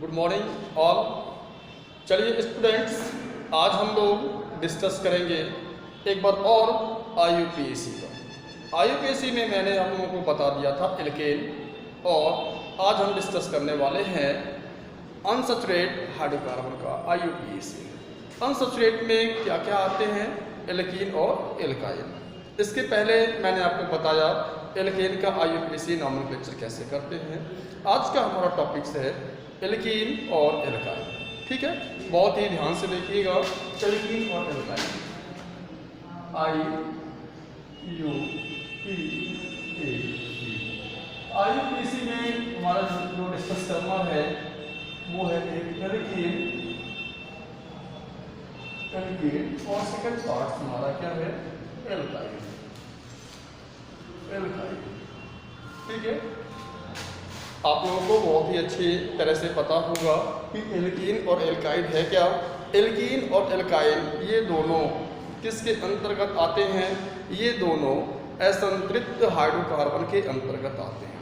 Good morning all. चलिए students, आज हम लोग डिस्कस करेंगे एक बार और IUPAC का। IUPAC में मैंने आप लोगों को बता दिया था एल्केन, और आज हम डिस्कस करने वाले हैं अनसैचुरेट हाइड्रोकार्बन का IUPAC। अनसैचुरेट में क्या क्या आते हैं, एल्कीन और एल्काइन। इसके पहले मैंने आपको बताया एल्केन का IUPAC नॉमेनक्लेचर कैसे करते हैं। आज का हमारा टॉपिक्स है एल्कीन और एल्काइन। ठीक है, बहुत ही ध्यान से देखिएगा। एल्कीन और एल्काइन IUPAC में हमारा जो डिस्कस करना है वो है एक एल्कीन और सेकंड पार्ट हमारा क्या है, एल्काइन। ठीक है, आप लोगों को बहुत ही अच्छी तरह से पता होगा कि एल्कीन और एल्काइन है क्या। एल्कीन और एल्काइन ये दोनों किसके अंतर्गत आते हैं? ये दोनों असंतृप्त हाइड्रोकार्बन के अंतर्गत आते हैं।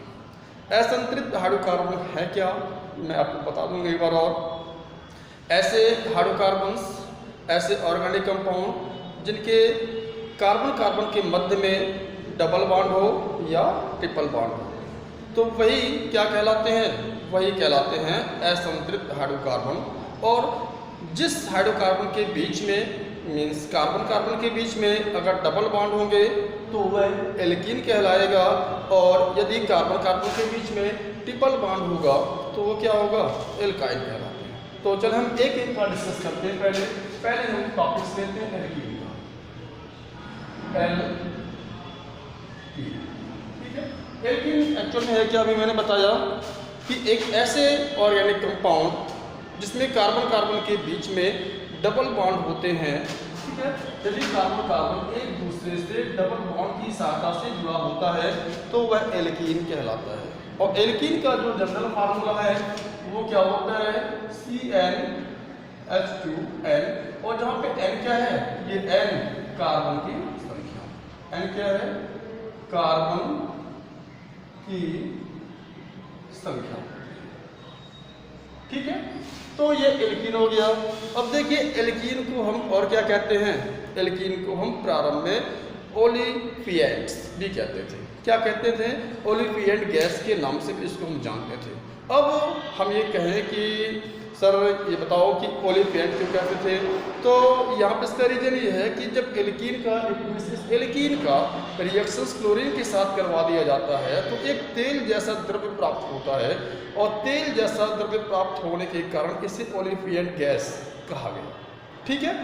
असंतृप्त हाइड्रोकार्बन है क्या, मैं आपको बता दूंगा एक बार और। ऐसे हाइड्रोकार्बन्स, ऐसे ऑर्गेनिक कंपाउंड जिनके कार्बन कार्बन के मध्य में डबल बॉन्ड हो या ट्रिपल बॉन्ड हो, तो वही क्या कहलाते हैं? वही कहलाते हैं असंतृप्त हाइड्रोकार्बन। और जिस हाइड्रोकार्बन के बीच में मीन्स कार्बन कार्बन के बीच में अगर डबल बॉन्ड होंगे तो वह एल्कीन कहलाएगा, और यदि कार्बन कार्बन के बीच में ट्रिपल बॉन्ड होगा तो वो क्या होगा, एल्काइन कहलाते हैं। तो चल हम एक एक का डिस्कस करते हैं। पहले हम टॉपिक्स लेते हैं एल्कीन का। एल्कीन एक्चुअल में है क्या, अभी मैंने बताया कि एक ऐसे ऑर्गेनिक कंपाउंड जिसमें कार्बन कार्बन के बीच में डबल बॉन्ड होते हैं। ठीक है, यदि कार्बन कार्बन एक दूसरे से डबल बॉन्ड की सहायता से जुड़ा होता है तो वह एल्कीन कहलाता है। और एल्कीन का जो जनरल फार्मूला है वो क्या होता है, CnH2n। और जहाँ पे n क्या है, ये n कार्बन की संख्या। n क्या है, कार्बन की संख्या। ठीक है, तो ये एल्कीन हो गया। अब देखिए एल्कीन को हम और क्या कहते हैं? एल्कीन को हम प्रारंभ में ओलिफिएंट्स भी कहते थे। क्या कहते थे? ओलिफिएंट गैस के नाम से भी इसको हम जानते थे। अब हम ये कहें कि सर ये बताओ कि ओलिफिएंट क्यों कहते थे, तो यहाँ पर इसका रीजन ये है कि जब एल्कीन का रिएक्शंस क्लोरीन के साथ करवा दिया जाता है तो एक तेल जैसा द्रव्य प्राप्त होता है, और तेल जैसा द्रव्य प्राप्त होने के कारण इसे ओलिफिएंट गैस कहा गया। ठीक है,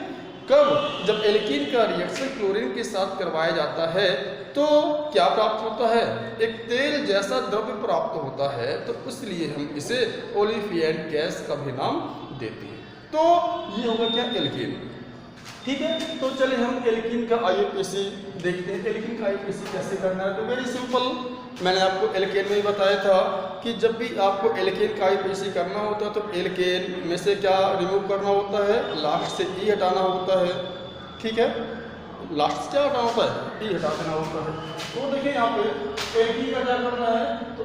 कब? जब एल्कीन का रिएक्शन क्लोरीन के साथ करवाया जाता है तो क्या प्राप्त होता है, एक तेल जैसा द्रव्य प्राप्त होता है, तो इसलिए हम इसे ओलिफिएंट गैस का भी नाम देते हैं। तो ये होगा क्या, एल्कीन। ठीक है, तो चलिए हम एल्कीन का IUPAC देखते हैं। एल्कीन का IUPAC कैसे करना है, तो वेरी सिंपल। मैंने आपको एल्केन में ही बताया था कि जब भी आपको एल्केन का IUPAC करना होता है तो एल्केन में से क्या रिमूव करना होता है, लास्ट से E हटाना होता है। ठीक है, लास्ट से क्या हटाना होता है, E हटा देना होता है। तो देखिए यहाँ पे एल्कीन का क्या करना है, तो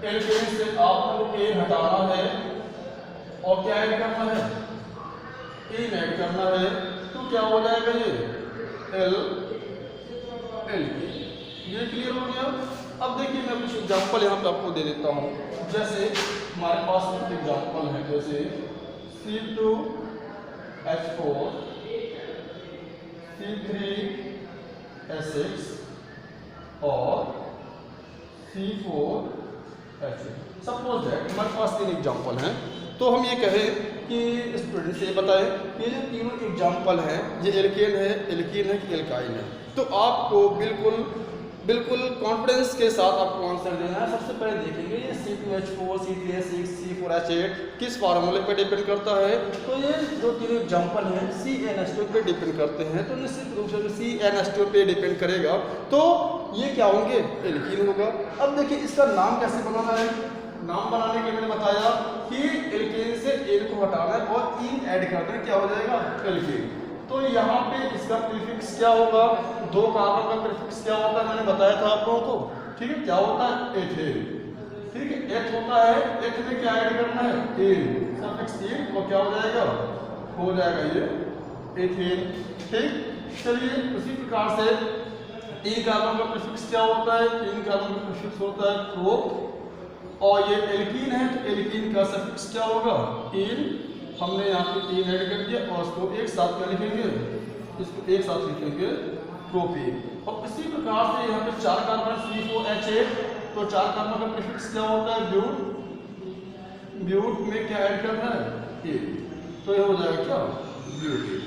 एल्केन से आपको A हटाना है और क्या ऐड करना है, E ऐड करना है। तो क्या हो जाएगा, ये ये क्लियर हो गया। अब देखिए मैं कुछ एग्जांपल यहाँ पे आपको दे देता हूँ। जैसे हमारे पास कुछ एग्जांपल है, जैसे C2H4 C3H6 और C4H8। सपोज दैट हमारे पास 3 एग्जांपल हैं, तो हम ये कहें कि स्टूडेंट से बताएं ये जो तीनों एग्जांपल हैं ये एल्केन है, एल्कीन है कि एल्काइन है। तो आपको बिल्कुल कॉन्फिडेंस के साथ आपको आंसर देना है। सबसे पहले देखेंगे ये C2H4 C3H6 C4H8 किस फार्मूले पर डिपेंड करता है, तो ये जो तीनों एग्जांपल हैं CnH2 पे डिपेंड करते हैं। तो निश्चित रूप से CnH2 पे डिपेंड करेगा तो ये क्या होंगे, एल्कीन होगा। अब देखिए इसका नाम कैसे बनाना है। नाम बनाने के लिए मैंने बताया कि एल्केन से एल को हटाना है और इन ऐड कर दें, क्या हो जाएगा, एल्केन। तो यहाँ पे इसका प्रीफिक्स क्या होगा, 2 कार्बन का प्रीफिक्स क्या होता है मैंने बताया था आप लोगों को। ठीक है, क्या होता है, एथेन। एच होता है, एच में क्या ऐड करना है, इन, सफिक्स इन, तो क्या हो जाएगा, हो जाएगा ये एथेन। ठीक, चलिए उसी प्रकार से तीन कार्बन का प्रीफिक्स क्या होता है, तीन कार्बन का प्रीफिक्स होता है प्रो, और ये एल्कीन है तो एल्कीन का सफिक्स क्या होगा, इन। हमने यहाँ पे तीन ऐड कर दिया और उसको एक साथ में लिखेंगे, इसको एक साथ लिखेंगे प्रोपेन। और इसी प्रकार से यहाँ पे चार कार्बन C4H8, तो चार कार्बन का प्रीफिक्स क्या होता है, ब्यूट, ब्यूट में क्या ऐड करना है, ए, तो ये हो जाएगा क्या, ब्यूटेन।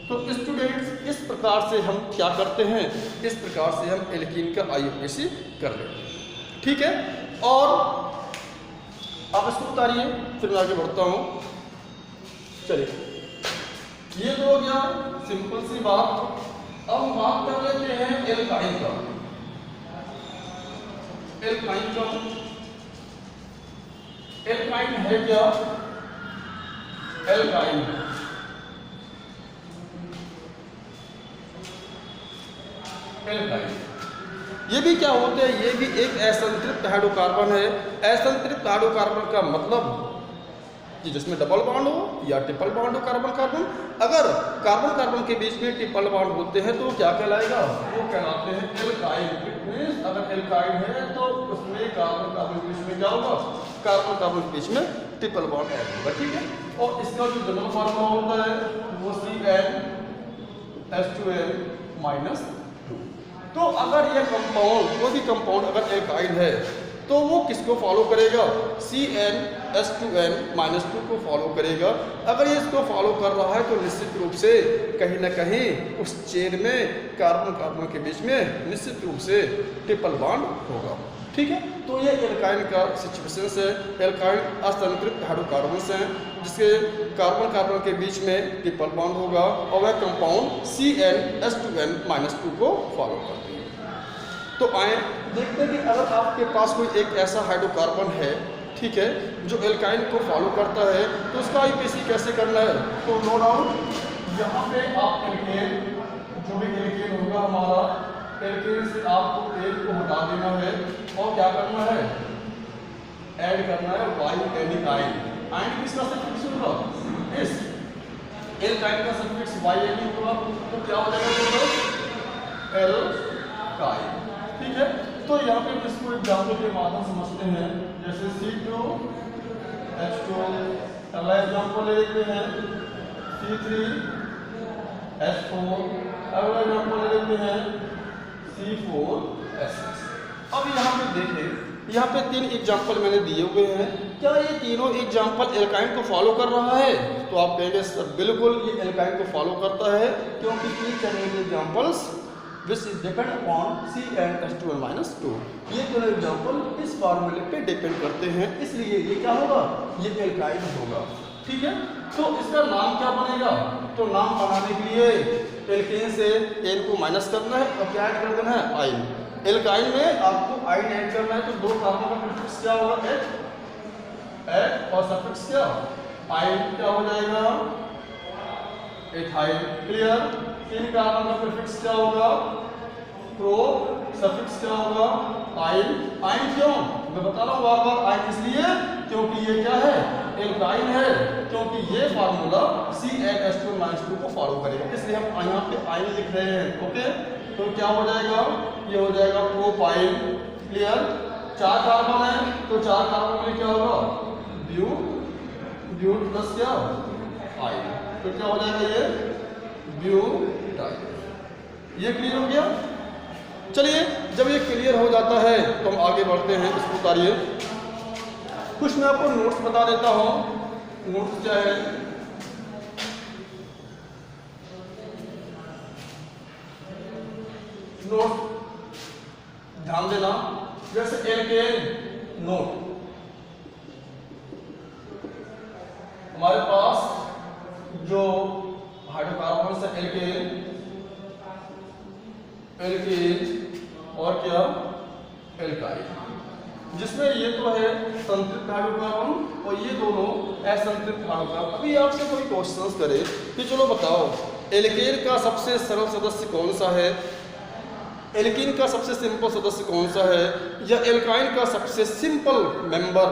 तो स्टूडेंट्स इस प्रकार से हम क्या करते हैं, इस प्रकार से हम एल्कीन का IUPAC कर लेते हैं। ठीक है, और आप इसको उतारिए, फिर मैं आगे बढ़ता हूँ। चलिए ये तो हो गया सिंपल सी बात। अब हम बात कर लेते हैं एल्काइन का। एल्काइन का, एल्काइन है क्या, एल्काइन एल्काइन ये भी क्या होते हैं, ये भी एक असंतृप्त हाइड्रोकार्बन है। असंतृप्त हाइड्रोकार्बन का मतलब कि जिसमें डबल बॉन्ड हो या ट्रिपल बॉन्ड हो कार्बन कार्बन। अगर कार्बन कार्बन के बीच में ट्रिपल बॉन्ड होते हैं तो क्या कहलाएगा, वो कहलाते हैं एल्काइन। इट मींस अगर एल्काइन है तो उसमें कार्बन कार्बन के बीच में क्या होगा, कार्बन कार्बन के बीच में ट्रिपल बॉन्ड ऐड होगा। ठीक है, और इसका जो जनरल फार्मूला होता है वो CnH2n-2। तो अगर यह कंपाउंड, कोई भी कंपाउंड अगर एल्काइन है तो वो किसको फॉलो करेगा, CnH2n-2 को फॉलो करेगा। अगर ये इसको फॉलो कर रहा है तो निश्चित रूप से कहीं ना कहीं उस चेन में कार्बन कार्बन के बीच में निश्चित रूप से ट्रिपल बॉन्ड होगा। ठीक है, तो ये एल्काइन का सिचुएशन है। एल्काइन असंतृप्त हाइड्रोकार्बन्स हैं जिसके कार्बन कार्बन के बीच में ट्रिपल बॉन्ड होगा और वह कंपाउंड CnH2n-2 को फॉलो करते हैं। तो आए देखते हैं कि अगर आपके पास कोई एक ऐसा हाइड्रोकार्बन है, ठीक है, जो एल्काइन को फॉलो करता है तो उसका IUPAC कैसे करना है। तो नो डाउट यहाँ पे आप एल्केन, जो भी एल्केन होगा हमारा, एल्केन से आपको एक को हटा देना है और क्या करना है, ऐड करना है YNE आयन। आयन किसका सफिक्स होगा, इस एल्काइन का सफिक्स YNE होगा, तो क्या हो जाएगा, एल्काइन। ठीक है, तो यहाँ पे इसको एग्जाम्पल के माध्यम समझते हैं, जैसे C2H2, अगला एग्जाम्पल ले लेते हैं C3H4, अगला एग्जाम्पल ले लेते हैं C4H6। अब यहाँ पे देखें, यहाँ पे तीन एग्जाम्पल मैंने दिए हुए हैं, क्या ये तीनों एग्जाम्पल एल्काइन को फॉलो कर रहा है, तो आप कहेंगे सर बिल्कुल ये एल्काइन को फॉलो करता है, क्योंकि each and every examples which is depend upon CnH2n-2। ये दोनों एग्जाम्पल इस फार्मूले पे डिपेंड करते हैं, इसलिए ये क्या होगा, ये एल्काइन होगा। ठीक है, तो इसका नाम क्या बनेगा, तो नाम बनाने के लिए एल्केन से एन को माइनस करना है और क्या ऐड कर देना है, आयन। एल्काइन में आपको आयन ऐड करना है तो दो कार्बन का प्रीफिक्स क्या होगा, एच और सफिक्स क्या, आयन क्या हो जाएगा, एथाइल। क्लियर, तीन कार्बन का प्रीफिक्स क्या होगा, प्रो, सफिक्स क्या होगा, आयन। आयन क्यों, मैं बता रहा हूँ बार बार, आयन इसलिए क्योंकि ये क्या है, एल्काइन है, क्योंकि ये फार्मूला CnH2n-2 को फॉलो करेगा, इसलिए हम यहाँ पे आयन लिख रहे हैं। ओके, तो क्या हो जाएगा, ये हो जाएगा प्रोपाइन। क्लियर, चार कार्बन है तो चार कार्बन में क्या होगा, ब्यूट प्लस क्या, आयन, तो क्या हो जाएगा ये ब्यूटाइल। ये क्लियर हो गया। चलिए जब ये क्लियर हो जाता है तो हम आगे बढ़ते हैं, इसको उतारिए। कुछ मैं आपको नोट्स बता देता हूँ, नोट्स क्या है, नोट ध्यान देना, जैसे एल्केन नोट, हमारे पास जो हाइड्रोकार्बन से एल्केन और क्या, एल्काइन, जिसमें ये तो है संतृप्त हाइड्रोकार्बन और ये दोनों असंतृप्त हाइड्रोकार्बन। अभी आपसे कोई क्वेश्चंस करे कि चलो बताओ एल्केन का सबसे सरल सदस्य कौन सा है, एल्कीन का सबसे सिंपल सदस्य कौन सा है या एल्काइन का सबसे सिंपल मेंबर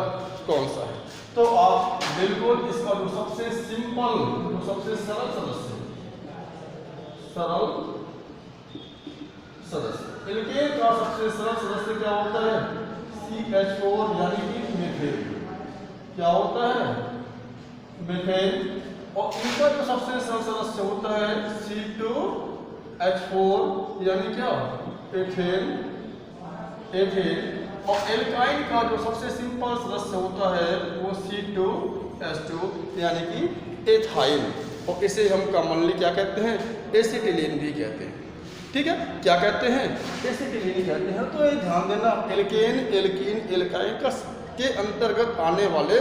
कौन सा है? तो आप बिल्कुल इसका जो सबसे सिंपल, जो सबसे सरल सदस्य एल्केन का सबसे सरल सदस्य क्या होता है? CH4 यानी कि मीथेन। क्या होता है? मीथेन। और इनका जो सबसे सरल सदस्य होता है C2H4 यानी क्या? एथेन। और एल्काइन का जो सबसे सिंपल सदस्य होता है वो C2H2 यानी कि एथाइन। और इसे हम कॉमनली क्या कहते हैं? एसिटिलीन भी कहते हैं। ठीक है, क्या कहते हैं? एसिटिलीन कहते हैं। तो ये ध्यान देना, एल्केन, एल्कीन, एल्काइन का के अंतर्गत आने वाले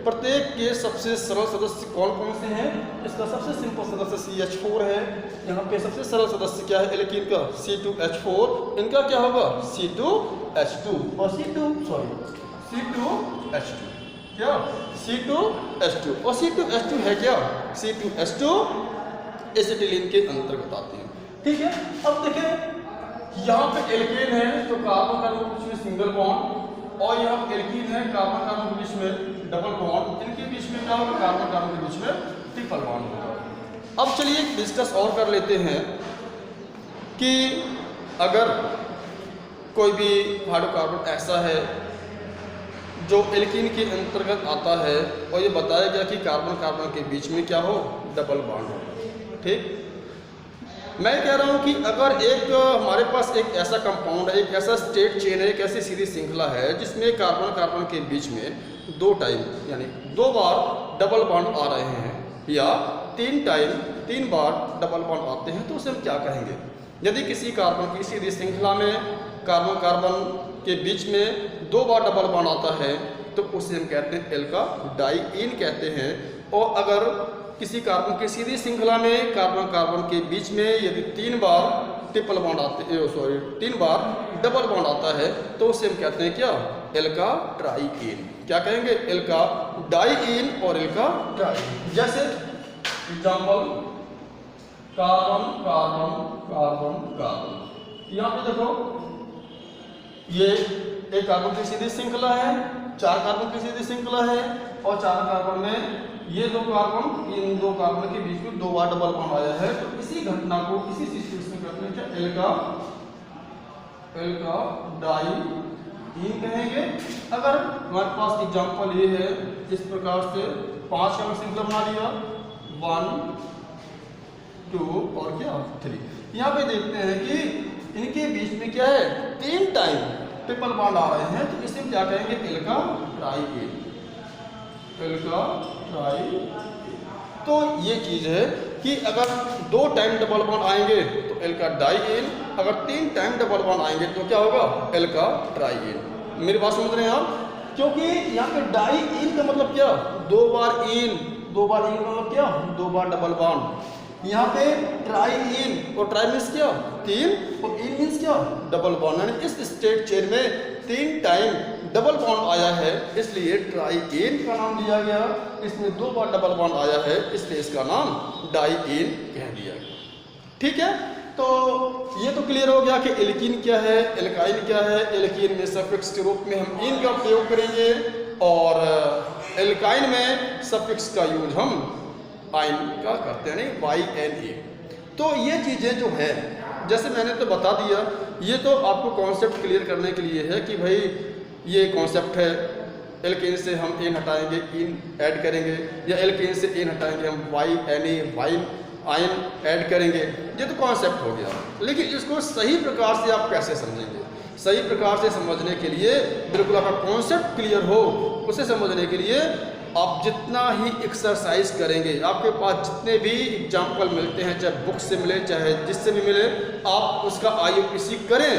प्रत्येक के सबसे सरल सदस्य कौन कौन से हैं? इसका सबसे सिंपल सदस्य CH4 है। यहाँ पे सबसे सरल सदस्य क्या है? एल्कीन का C2H4। इनका क्या होगा? C2H2 और C2H2 क्या? C2H2 और C2H2 है क्या? C2H2 एसिटिलीन के अंतर्गत आते हैं। ठीक है, अब देखें यहाँ पे एल्केन है तो कार्बन कार्बन के बीच में सिंगल बॉन्ड, और यहाँ एल्कीन है कार्बन कार्बन के बीच में डबल बॉन्ड। इनके बीच में क्या होगा? कार्बन कार्बन के बीच में ट्रिपल बॉन्ड होगा। अब चलिए डिस्कस और कर लेते हैं कि अगर कोई भी हाइड्रोकार्बन ऐसा है जो एल्कीन के अंतर्गत आता है और ये बताया गया कि कार्बन कार्बन के बीच में क्या हो? डबल बॉन्ड हो। ठीक, मैं कह रहा हूं कि अगर एक हमारे पास एक ऐसा कंपाउंड है, एक ऐसा स्टेट चेन है, एक ऐसी सीधी श्रृंखला है जिसमें कार्बन कार्बन के बीच में 2 टाइम यानी 2 बार डबल बॉन्ड आ रहे हैं या 3 बार डबल बॉन्ड आते हैं, तो उसे हम क्या कहेंगे? यदि किसी कार्बन की सीधी श्रृंखला में कार्बन कार्बन के बीच में 2 बार डबल बॉन्ड आता है तो उसे हम कहते हैं एल्काडाइईन कहते हैं। और अगर किसी कार्बन की सीधी श्रृंखला में कार्बन कार्बन के बीच में यदि 3 बार ट्रिपल बॉन्ड आते हैं, 3 बार डबल बॉन्ड आता है तो उसे हम कहते हैं क्या? एल्काट्राईईन। क्या कहेंगे? एल्काडाइईन और एल्काट्राईईन। जैसे example carbon carbon carbon carbon, यहाँ पे देखो ये एक कार्बन की सीधी श्रृंखला है, 4 कार्बन की सीधी श्रृंखला है और 4 कार्बन में ये 2 कार्बन, इन 2 कार्बन के बीच में 2 बार डबल बॉन्ड आया है। तो इसी घटना को इसी सिचुएशन में कहते हैं क्या? एल्काडाइईन कहेंगे। अगर हमारे पास एग्जांपल ये है, इस प्रकार से 5 कार्बन श्रृंखला बना लिया, 1 2 और क्या 3। यहाँ पे देखते हैं कि इनके बीच में क्या है? 3 टाइम ट्रिपल बॉन्ड आ रहे हैं, तो इसे क्या कहेंगे? एल्काट्राईईन। तो ये चीज है कि अगर 2 टाइम डबल बॉन्ड आएंगे तो एल्काडाइईन, अगर 3 टाइम डबल बॉन्ड आएंगे तो क्या होगा? एल्काट्राईईन। मेरी बात समझ रहे हैं आप? क्योंकि यहाँ पे डाइईन का मतलब क्या? 2 बार इन का मतलब क्या? 2 बार डबल बॉन्ड। यहाँ पे ट्राईईन, और ट्राई मीन्स क्या? 3, और इन मीन्स क्या? Double bond. यानी इस स्टेट चेन में 3 टाइम डबल बॉन्ड आया है, इसलिए ट्राईईन का नाम दिया गया। इसमें 2 बार डबल बॉन्ड आया है, इसलिए इसका नाम डाइईन कह दिया गया। ठीक है, तो ये तो क्लियर हो गया कि एल्कीन क्या है, एल्काइन क्या है। एल्कीन में सफिक्स के रूप में हम इन का प्रयोग करेंगे और एल्काइन में सफिक्स का यूज हम आइन का करते हैं, नहीं YNA। तो ये चीज़ें जो है, जैसे मैंने तो बता दिया, ये तो आपको कॉन्सेप्ट क्लियर करने के लिए है कि भाई ये कॉन्सेप्ट है, एल्केन से हम एन हटाएंगे, इन ऐड करेंगे, या एल्केन से एन हटाएंगे हम YNA वाइन आयन ऐड करेंगे। ये तो कॉन्सेप्ट हो गया, लेकिन इसको सही प्रकार से आप कैसे समझेंगे? सही प्रकार से समझने के लिए, बिल्कुल आपका कॉन्सेप्ट क्लियर हो, उसे समझने के लिए आप जितना ही एक्सरसाइज करेंगे, आपके पास जितने भी एग्जाम्पल मिलते हैं, चाहे बुक से मिले चाहे जिससे भी मिले, आप उसका IUPAC करें।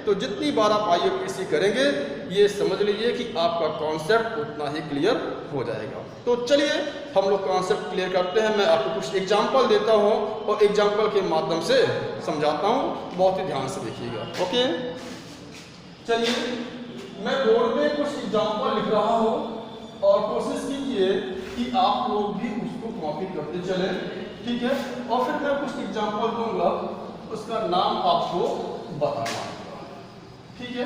तो जितनी बार आप IUPAC करेंगे, ये समझ लीजिए कि आपका कॉन्सेप्ट उतना ही क्लियर हो जाएगा। तो चलिए हम लोग कॉन्सेप्ट क्लियर करते हैं। मैं आपको कुछ एग्जाम्पल देता हूँ और एग्जाम्पल के माध्यम से समझाता हूँ, बहुत ही ध्यान से देखिएगा। ओके, चलिए मैं बोर्ड पे कुछ एग्जाम्पल लिख रहा हूँ और कोशिश कीजिए कि आप लोग भी उसको कॉपी करते चले, ठीक है। और फिर मैं कुछ एग्जाम्पल दूंगा, उसका नाम आपको बताना। ठीक है,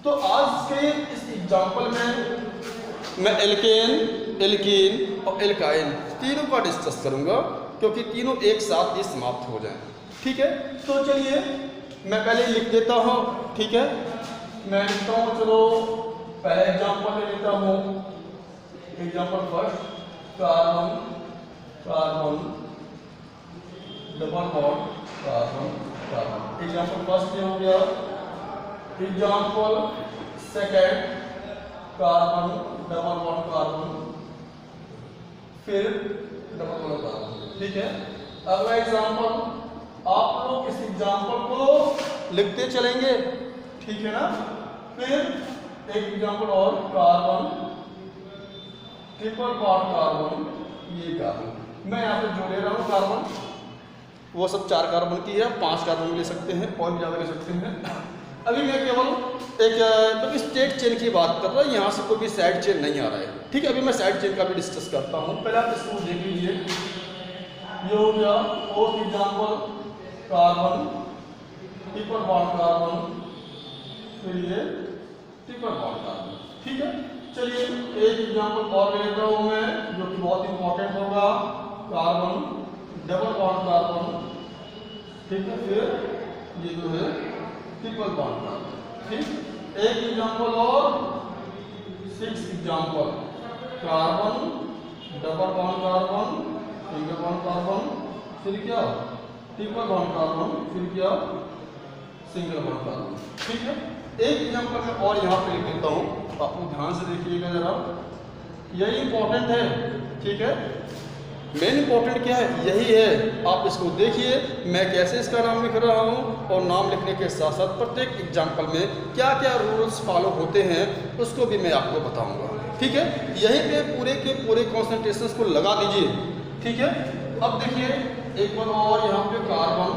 तो आज के इस एग्जाम्पल में मैं एल्केन, एल्कीन और एल्काइन तीनों का डिस्कस करूंगा, क्योंकि तीनों एक साथ ही समाप्त हो जाएं। ठीक है, तो चलिए मैं पहले लिख देता हूँ। ठीक है, मैं लिखता हूँ, चलो पहले एग्जाम्पल ले लेता हूँ। Example first, carbon carbon double bond carbon carbon. Example first ये हो गया। Example second, carbon double bond carbon, फिर डबल बॉन्ड कार्बन। ठीक है, अगला एग्जाम्पल आप लोग इस एग्जाम्पल को लिखते चलेंगे, ठीक है ना। फिर एक एग्जाम्पल और, कार्बन ट्रिपल बॉन्ड कार्बन, ये कार्बन मैं यहाँ पे जो ले रहा हूँ कार्बन, वो सब 4 कार्बन की है, 5 कार्बन भी ले सकते हैं और भी ज़्यादा ले सकते हैं। अभी मैं केवल एक तो स्टेट चेन की बात कर रहा हूँ, यहाँ से कोई भी साइड चेन नहीं आ रहा है। ठीक है, अभी मैं साइड चेन का भी डिस्कस करता हूँ। पहले आप इसको देख लीजिए, ये हो गया fourth example, carbon triple bond carbon, फिर ये ट्रिपल बॉन्ड कार्बन। ठीक है, चलिए एक एग्जाम्पल और ले लेता हूँ मैं, जो कि बहुत इंपॉर्टेंट होगा, कार्बन डबल बॉन्ड कार्बन, ठीक है, फिर ये जो है ट्रिपल बॉन्ड कार्बन। ठीक, एक एग्जाम्पल और, 6 example, carbon double bond carbon, single bond carbon, फिर क्या ट्रिपल बॉन्ड कार्बन, फिर क्या सिंगल बॉन्ड कार्बन। ठीक है, एक एग्जाम्पल मैं और यहाँ पे लिख देता हूँ, आप लोग ध्यान से देखिएगा जरा, यही इंपॉर्टेंट है। ठीक है, मेन इंपॉर्टेंट क्या है, यही है। आप इसको देखिए, मैं कैसे इसका नाम लिख रहा हूँ, और नाम लिखने के साथ साथ प्रत्येक एग्जाम्पल में क्या क्या रूल्स फॉलो होते हैं उसको भी मैं आपको बताऊंगा। ठीक है, यहीं पे पूरे के पूरे कॉन्सेंट्रेशन को लगा दीजिए। ठीक है, अब देखिए एक बार और, यहाँ पे कार्बन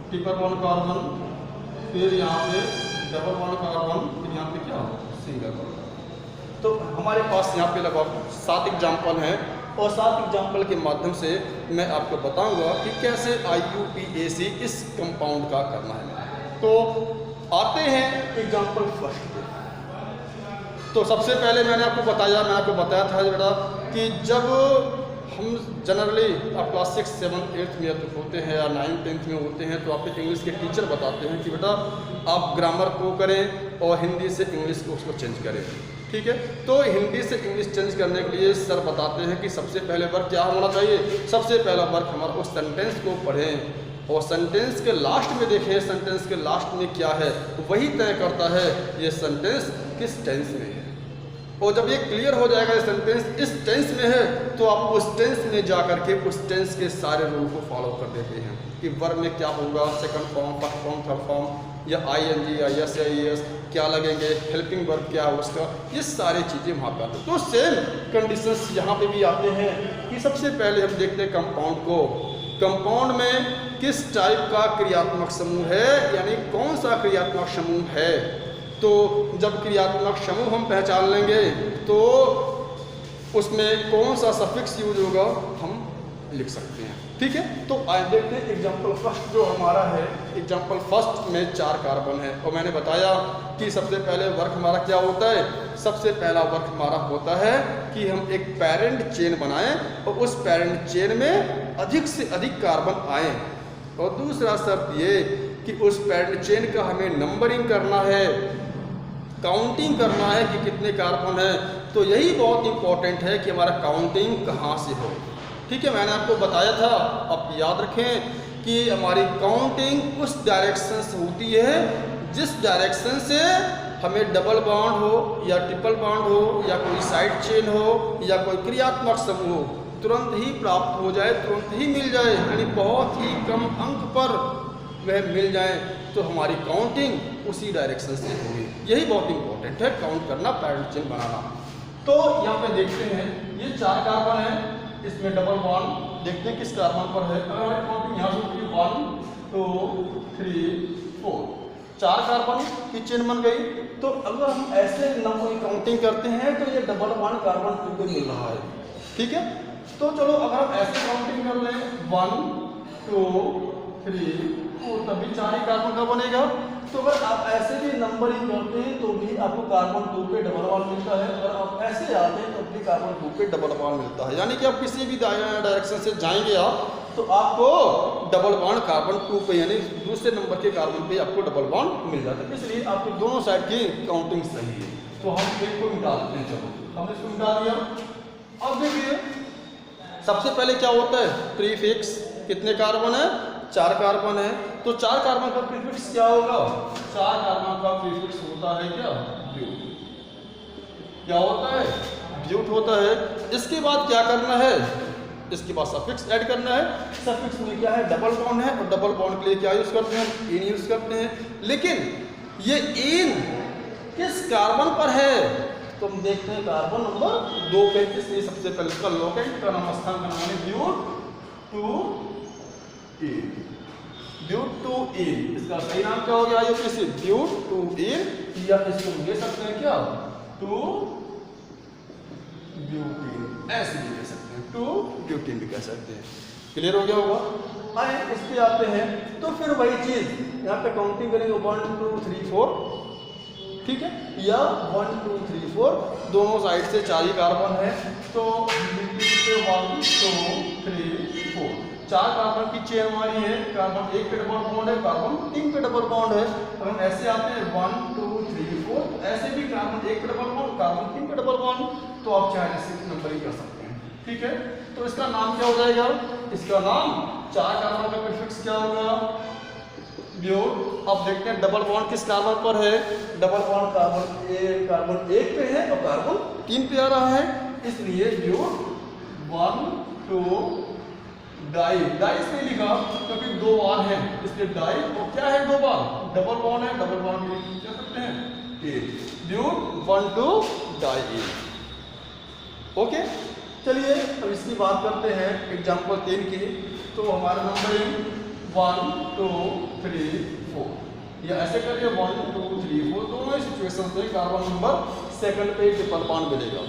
ट्रिपल बॉन्ड कार्बन, फिर यहाँ पे डबल बॉन्ड कार्बन, फिर यहाँ पे क्या सिंगल बॉन्ड। तो हमारे पास यहाँ पे लगभग 7 एग्जाम्पल हैं, और 7 एग्जाम्पल के माध्यम से मैं आपको बताऊंगा कि कैसे IUPAC इस कंपाउंड का करना है। तो आते हैं एग्जाम्पल फर्स्ट पे। तो सबसे पहले मैंने आपको बताया था बेटा कि जब हम जनरली आप क्लास 6, 7, 8 में जब होते हैं या 9, 10 में होते हैं, तो आपके इंग्लिश के टीचर बताते हैं कि बेटा आप ग्रामर को करें और हिंदी से इंग्लिश को उसको चेंज करें। ठीक है, तो हिंदी से इंग्लिश चेंज करने के लिए सर बताते हैं कि सबसे पहले वर्ग क्या होना चाहिए। सबसे पहला वर्ग हमारा उस सेंटेंस को पढ़ें और सेंटेंस के लास्ट में देखें, सेंटेंस के लास्ट में क्या है वही तय करता है ये सेंटेंस किस टेंस में है। और जब ये क्लियर हो जाएगा ये सेंटेंस इस टेंस में है, तो आप उस टेंस में जा करके उस टेंस के सारे रूल को फॉलो कर देते हैं कि वर्ब में क्या होगा, second form, first form, third form, या ING या yes या ES क्या लगेंगे, हेल्पिंग वर्ब क्या है उसका, ये सारी चीज़ें वहाँ पर आते हैं। तो सेम कंडीशंस यहाँ पे भी आते हैं कि सबसे पहले हम देखते हैं कंपाउंड को। कंपाउंड में किस टाइप का क्रियात्मक समूह है, यानी कौन सा क्रियात्मक समूह है। तो जब क्रियात्मक समूह हम पहचान लेंगे तो उसमें कौन सा सफिक्स यूज होगा हम लिख सकते हैं। ठीक है, तो आइए देखते हैं एग्जाम्पल फर्स्ट जो हमारा है। एग्जाम्पल फर्स्ट में 4 कार्बन है, और मैंने बताया कि सबसे पहले वर्क हमारा क्या होता है। सबसे पहला वर्क हमारा होता है कि हम एक पेरेंट चेन बनाएं और उस पेरेंट चेन में अधिक से अधिक कार्बन आए, और दूसरा शर्त ये कि उस पेरेंट चेन का हमें नंबरिंग करना है, काउंटिंग करना है कि कितने कार्बन है। तो यही बहुत इंपॉर्टेंट है कि हमारा काउंटिंग कहाँ से हो। ठीक है, मैंने आपको बताया था, आप याद रखें कि हमारी काउंटिंग उस डायरेक्शन से होती है जिस डायरेक्शन से हमें डबल बॉन्ड हो या ट्रिपल बॉन्ड हो या कोई साइड चेन हो या कोई क्रियात्मक समूह हो तुरंत ही प्राप्त हो जाए, तुरंत ही मिल जाए, यानी बहुत ही कम अंक पर वह मिल जाए, तो हमारी काउंटिंग उसी डायरेक्शन से होगी। यही बहुत इंपॉर्टेंट है, काउंट करना, पेरेंट चेन बनाना। तो यहाँ पे देखते हैं ये 4 कार्बन है, इसमें डबल बॉन्ड देखते हैं किस कार्बन पर है। अगर हमारी काउंटिंग यहाँ से 1 2 3 4 4 कार्बन की चेन बन गई। तो अगर हम ऐसे नंबर की काउंटिंग करते हैं तो ये डबल बॉन्ड कार्बन को मिल रहा है। ठीक है, तो चलो अगर हम ऐसे काउंटिंग कर लें 1 2 3 4, तभी 4 ही कार्बन का बनेगा। तो अगर आप ऐसे भी नंबरिंग करते हैं तो भी आपको कार्बन 2 पे डबल बॉन्ड मिलता है, और आप ऐसे आते हैं तो भी कार्बन 2 पे डबल बॉन्ड मिलता है। यानी कि आप किसी भी डायरेक्शन से जाएंगे आप तो आपको डबल बॉन्ड कार्बन 2 पे यानी दूसरे नंबर के कार्बन पे आपको डबल बॉन्ड मिल जाता है। इसलिए आपको दोनों साइड की काउंटिंग सही है। तो हम एक को मिटा देते हैं। चलो हमने इसको मिटा दिया। अब देखिए सबसे पहले क्या होता है, प्रीफिक्स। कितने कार्बन है? 4 कार्बन है। तो 4 कार्बन का प्रीफिक्स क्या होगा? 4 कार्बन का प्रीफिक्स होता है क्या? ब्यूट। क्या होता है? ब्यूट होता है। इसके बाद क्या करना है? इसके बाद सफिक्स ऐड करना है। सफिक्स में क्या है? डबल बॉन्ड है, और डबल बॉन्ड के लिए क्या यूज करते हैं? इन यूज करते हैं। लेकिन ये इन किस कार्बन पर है? तो हम देखते हैं कार्बन नंबर 2 पे। इसलिए सबसे पहले इसका लोकेंट का नाम स्थान का नाम है but two in. But two इन इसका सही नाम क्या हो गया? ये किसी ब्यूट टू इन, या इसको ले सकते हैं क्या? टू ब्यूटीन, ऐसे भी ले सकते हैं। टू ब्यूटीन भी कह सकते हैं। क्लियर हो गया होगा? आए इस पे आते हैं तो फिर वही चीज यहाँ पे काउंटिंग करेंगे 1 2 3 4, ठीक है, या 1 2 3 4 दोनों साइड से 4 ही कार्बन है। तो 1 2 3 4 4 कार्बन की चेन हमारी है। कार्बन 1 पे डबल बॉन्ड है, कार्बन 3 पे डबल बॉन्ड है। अगर हम ऐसे आते हैं 1 2 3 4, तो ऐसे भी कार्बन 1 पे डबल बॉन्ड, कार्बन 3 पे डबल बॉन्ड। तो आप चाहे ऐसे नंबरिंग कर सकते हैं, ठीक है। तो इसका नाम क्या हो जाएगा? इसका नाम 4 कार्बन का प्रीफिक्स क्या होगा? ब्यूट। अब देखते हैं डबल बॉन्ड किस कार्बन पर है? डबल बॉन्ड कार्बन 1 पे है और कार्बन 3 पे आ रहा है, इसलिए ब्यूट 1 2 डाई। डाई इसलिए लिखा क्योंकि 2 बार है, इसलिए डाई। और क्या है 2 बार? डबल बॉन्ड है। डबल बॉन्ड के लिए क्या करते हैं? ब्यूट 1 2 डाई। ओके, चलिए अब इसकी बात करते हैं एग्जाम्पल 3 की। तो हमारा नंबर 1 2 3 4, या ऐसे करिए 1 2 3 4 दोनों सिचुएशन में कार्बन नंबर सेकंड पे ट्रिपल बॉन्ड मिलेगा।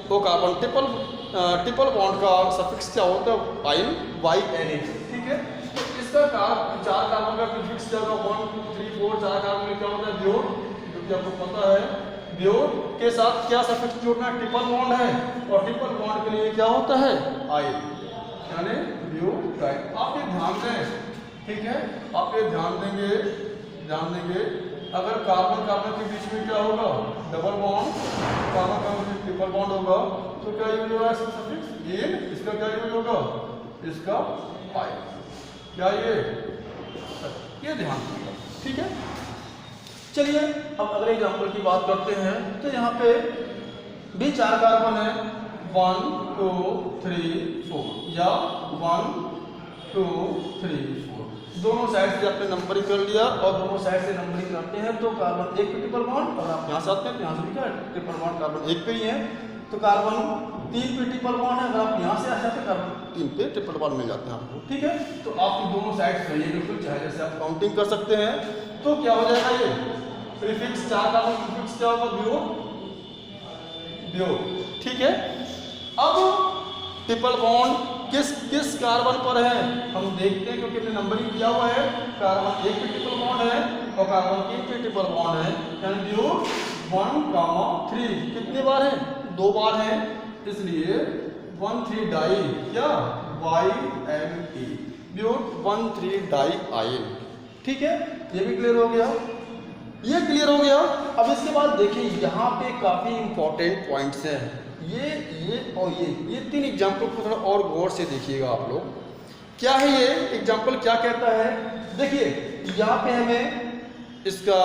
तो कार्बन ट्रिपल बॉन्ड का सफिक्स क्या होता है? आइन, YNA, ठीक है। तो इसका 4 कार्बन का प्रीफिक्स क्या होगा? 1 2 3 4 4 कार्बन में क्या होता है? ब्यूट, जो कि आपको पता है। ब्यूट के साथ क्या सफिक्स जोड़ना? ट्रिपल बॉन्ड है, और ट्रिपल बॉन्ड के लिए क्या होता है? आइन, यानी ब्यूटाइल। आप ये ध्यान दें, ठीक है, आप ये ध्यान देंगे अगर कार्बन कार्बन के बीच में क्या होगा? डबल बॉन्ड, कार्बन कार्बन में ट्रिपल बॉन्ड होगा, तो क्या यूज होगा? सफिक्स इन। इसका क्या यूज होगा? इसका आई। क्या ये ध्यान देंगे, ठीक है। चलिए अब अगले एग्जांपल की बात करते हैं। तो यहाँ पे भी 4 कार्बन है, 1 2 3 4, या 1 2 3 4 दोनों साइड से आपने नंबरिंग कर लिया, और दोनों साइड से नंबरिंग करते हैं तो कार्बन 1 पे ट्रिपल बॉन्ड, और आप यहाँ से आते हैं तो यहाँ से भी क्या ट्रिपल बॉन्ड कार्बन 1 पे ही है। तो कार्बन 3 पे ट्रिपल बॉन्ड है, अगर आप यहाँ से आ जाते हैं कार्बन 3 पे ट्रिपल बॉन्ड मिल जाते हैं आपको, ठीक है। तो आपकी दोनों साइड सही है बिल्कुल, चाहे जैसे आप काउंटिंग कर सकते हैं। तो क्या हो जाएगा? ये प्रीफिक्स 4 कार्बन प्रीफिक्स क्या होगा? ब्यूट, ठीक है। अब ट्रिपल बॉन्ड किस कार्बन पर है हम देखते हैं, क्योंकि हमने नंबरिंग किया हुआ है। कार्बन 1 पे ट्रिपल बॉन्ड है और कार्बन 3 पे ट्रिपल बॉन्ड है, यानी ब्यूट 1 3 कितने बार है? 2 बार है, इसलिए 1 3 डाई, क्या? YNA, ब्यूट 1 3 डाई आयन, ठीक है। ये भी क्लियर हो गया, ये क्लियर हो गया। अब इसके बाद देखिए यहाँ पे काफी इंपॉर्टेंट पॉइंट्स हैं, ये और ये 3 एग्जाम्पल को थोड़ा और गौर से देखिएगा आप लोग। क्या है ये एग्जाम्पल, क्या कहता है? देखिए यहाँ पे हमें इसका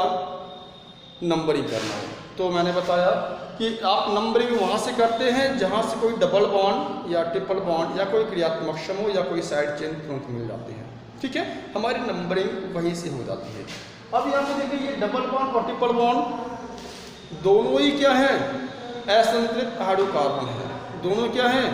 नंबरिंग करना है। तो मैंने बताया कि आप नंबरिंग वहाँ से करते हैं जहाँ से कोई डबल बॉन्ड या ट्रिपल बॉन्ड या कोई क्रियात्मक समूह या कोई साइड चेन तुरंत मिल जाते हैं, ठीक है। हमारी नंबरिंग वहीं से हो जाती है। अब यहाँ पे देखिए ये डबल बॉन्ड और ट्रिपल बॉन्ड दोनों ही क्या है? असंतृप्त हाइड्रोकार्बन है। दोनों क्या हैं?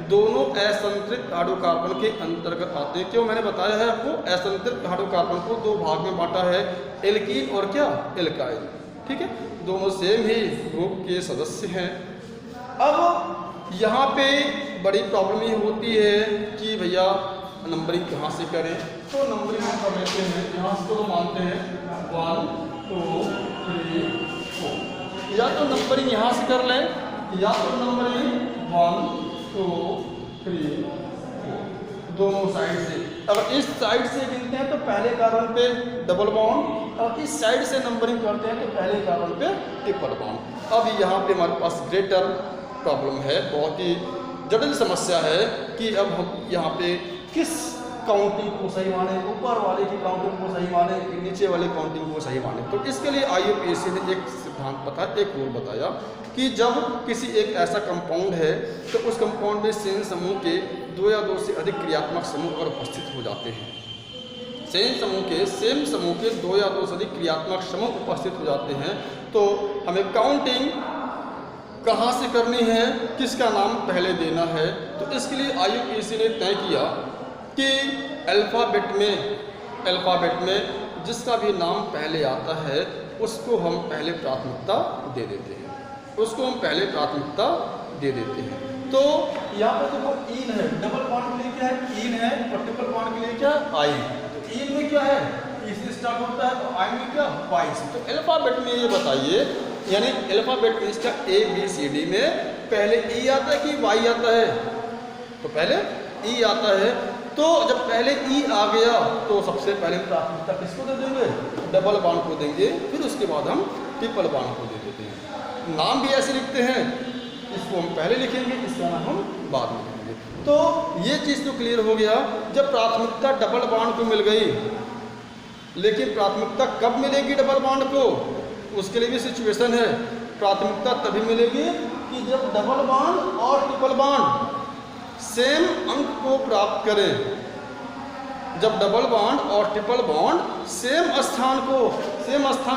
दोनों असंतृप्त हाइड्रोकार्बन के अंतर्गत आते हैं। क्यों? मैंने बताया है आपको, असंतृप्त हाइड्रोकार्बन को 2 भाग में बांटा है, एल्कीन और क्या? एल्काइल, ठीक है। दोनों सेम ही ग्रुप के सदस्य हैं। अब यहाँ पे बड़ी प्रॉब्लम ये होती है कि भैया नंबरिंग कहाँ से करें? तो नंबरिंग हम कर लेते हैं, यहाँ से तो मानते हैं 1 2 3 4। या तो नंबरिंग यहाँ से कर लें या तो नंबरिंग 1 2 3 4 दोनों साइड से। अगर इस साइड से गिनते हैं तो पहले कार्बन पे डबल बॉन्ड, और इस साइड से नंबरिंग करते हैं तो पहले कार्बन पे ट्रिपल बॉन्ड। अब यहाँ पे हमारे पास ग्रेटर प्रॉब्लम है, बहुत ही जटिल समस्या है कि अब हम यहाँ पे किस काउंटिंग को सही माने, ऊपर वाले की काउंटिंग को सही माने कि नीचे वाले काउंटिंग को सही माने। तो इसके लिए IUPAC ने एक सिद्धांत बताया, एक रूल बताया कि जब किसी एक ऐसा कंपाउंड है तो उस कंपाउंड में सेन समूह के 2 या 2 से अधिक क्रियात्मक समूह अगर उपस्थित हो जाते हैं, सेम समूह के 2 या 2 से अधिक क्रियात्मक समूह उपस्थित हो जाते हैं, तो हमें काउंटिंग कहाँ से करनी है, किसका नाम पहले देना है। तो इसके लिए IUPAC ने तय किया कि अल्फ़ाबेट में जिसका भी नाम पहले आता है उसको हम पहले प्राथमिकता दे देते हैं, तो यहाँ पर देखो इन है, डबल बॉन्ड के लिए क्या है इन है, और ट्रिपल बॉन्ड के लिए क्या आई। तो इन में क्या है ई से स्टार्ट होता है, तो आई में क्या वाई से। तो अल्फ़ाबेट में ये बताइए, यानी अल्फ़ाबेट में इसका ABCD में पहले ई आता है कि वाई आता है, तो पहले ई आता है। तो जब पहले ई आ गया तो सबसे पहले प्राथमिकता किसको दे देंगे, डबल बॉन्ड को देंगे, फिर उसके बाद हम ट्रिपल बॉन्ड को दे देते हैं। नाम भी ऐसे लिखते हैं, इसको हम पहले लिखेंगे, इसका नाम हम बाद में लिखेंगे। तो ये चीज़ तो क्लियर हो गया। जब प्राथमिकता डबल बॉन्ड को मिल गई, लेकिन प्राथमिकता कब मिलेगी डबल बॉन्ड को, उसके लिए भी सिचुएशन है। प्राथमिकता तभी मिलेगी कि जब डबल बॉन्ड और ट्रिपल बॉन्ड सेम अंक को प्राप्त करें। जब डबल बॉन्ड और ट्रिपल बॉन्ड सेम स्थान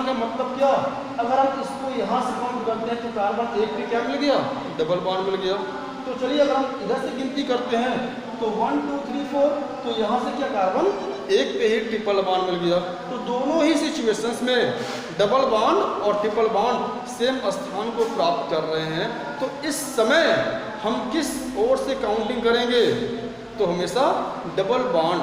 का मतलब क्या, अगर हम इसको यहाँ से काउंट करते हैं तो कार्बन 1 पे क्या मिल गया, डबल बॉन्ड मिल गया। तो चलिए अगर हम इधर से गिनती करते हैं तो 1 2 3 4, तो यहाँ से क्या कार्बन 1 पे ही ट्रिपल बॉन्ड मिल गया। तो दोनों ही सिचुएशंस में डबल बॉन्ड और ट्रिपल बॉन्ड सेम स्थान को प्राप्त कर रहे हैं। तो इस समय हम किस ओर से काउंटिंग करेंगे, तो हमेशा डबल बॉन्ड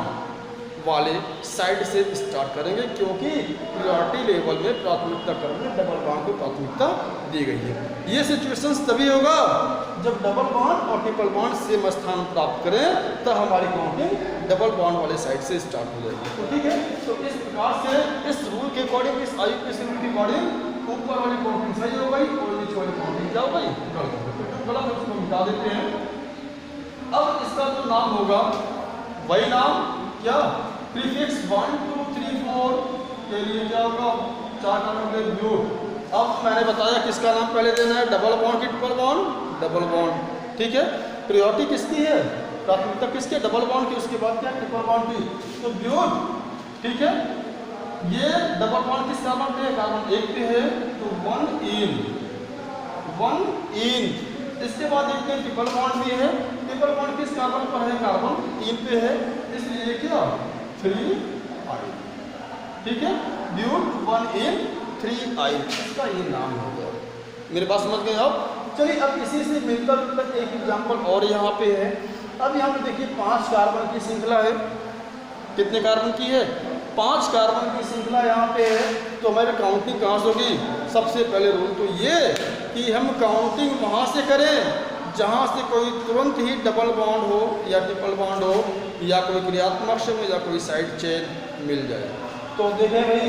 वाले साइड से स्टार्ट करेंगे, क्योंकि प्रायोरिटी लेवल में प्राथमिकता क्रम में डबल बॉन्ड को प्राथमिकता दी गई है। ये सिचुएशंस तभी होगा जब डबल बॉन्ड और ट्रिपल बॉन्ड सेम स्थान प्राप्त करें, तब हमारी काउंटिंग डबल बॉन्ड वाले साइड से स्टार्ट हो जाएगी। तो ठीक है, तो इस प्रकार से इस रूल के अकॉर्डिंग, इस IUPAC रूल के अकॉर्डिंग ऊपर वाली काउंटिंग सही हो गई और नीचे वाली काउंटिंग क्या हो गई, गलत है, उसको मिटा देते हैं। अब इसका जो नाम होगा वही नाम क्या, प्रीफिक्स 1 2 3 4 के लिए क्या होगा, 4 कार्बन के ब्यूट। अब मैंने बताया किसका नाम पहले देना है, डबल बॉन्ड की ट्रिपल बॉन्ड, डबल बॉन्ड, ठीक है। प्रायोरिटी किसकी है, प्राथमिकता किसकी, डबल बॉन्ड की, उसके बाद क्या ट्रिपल बॉन्ड की, तो ब्यूट, ठीक है। ये डबल बॉन्ड किस कार्बन पे है, कार्बन 1 पे है, तो 1 इन। इसके बाद देखते हैं ट्रिपल बॉन्ड भी है, ट्रिपल बॉन्ड किस कार्बन पर है, कार्बन 3 पे है, इसलिए क्या 3 आई, ठीक है। ब्यूट 1 इन 3 आई, इसका ये नाम हो गया। मेरे पास समझ गए आप। चलिए अब इसी से मिलकर एक एग्जाम्पल और यहाँ पे है। अब यहाँ पे देखिए 5 कार्बन की श्रृंखला है, कितने कार्बन की है, 5 कार्बन की श्रृंखला यहाँ पे है। तो हमारी काउंटिंग कहाँ से होगी, सबसे पहले रूल तो ये कि हम काउंटिंग वहाँ से करें जहाँ से कोई तुरंत ही डबल बॉन्ड हो या ट्रिपल बॉन्ड हो, या कोई क्रियात्मक समूह या कोई साइड चेन मिल जाए। तो देखें भाई,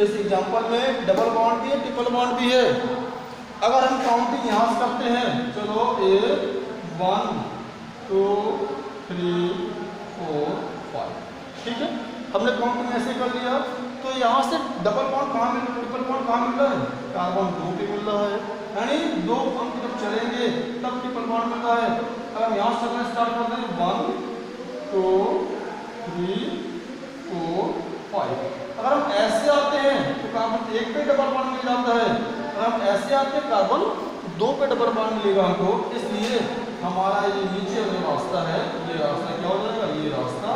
इस एग्जांपल में डबल बॉन्ड भी है, ट्रिपल बॉन्ड भी है। अगर हम काउंटिंग यहाँ से करते हैं, चलो 1 2 3 4 5, ठीक है, हमने काउंटिंग ऐसे कर लिया। तो यहाँ से डबल बॉन्ड कहाँ मिल, ट्रिपल बॉन्ड कहाँ मिल रहा है, कार्बन 2 पे मिल रहा है, यानी 2 अंक जब चलेंगे तब ट्रिपल बॉन्ड मिल रहा है। अगर यहाँ से चलना स्टार्ट कर दें 1 2 3 4 5, अगर हम ऐसे आते हैं तो कार्बन 1 पे डबल बॉन्ड मिल जाता है, अगर हम ऐसे आते हैं कार्बन 2 पे डबल बॉन्ड मिलेगा हमको। इसलिए हमारा ये नीचे जो रास्ता है, ये रास्ता क्या हो जाएगा, ये रास्ता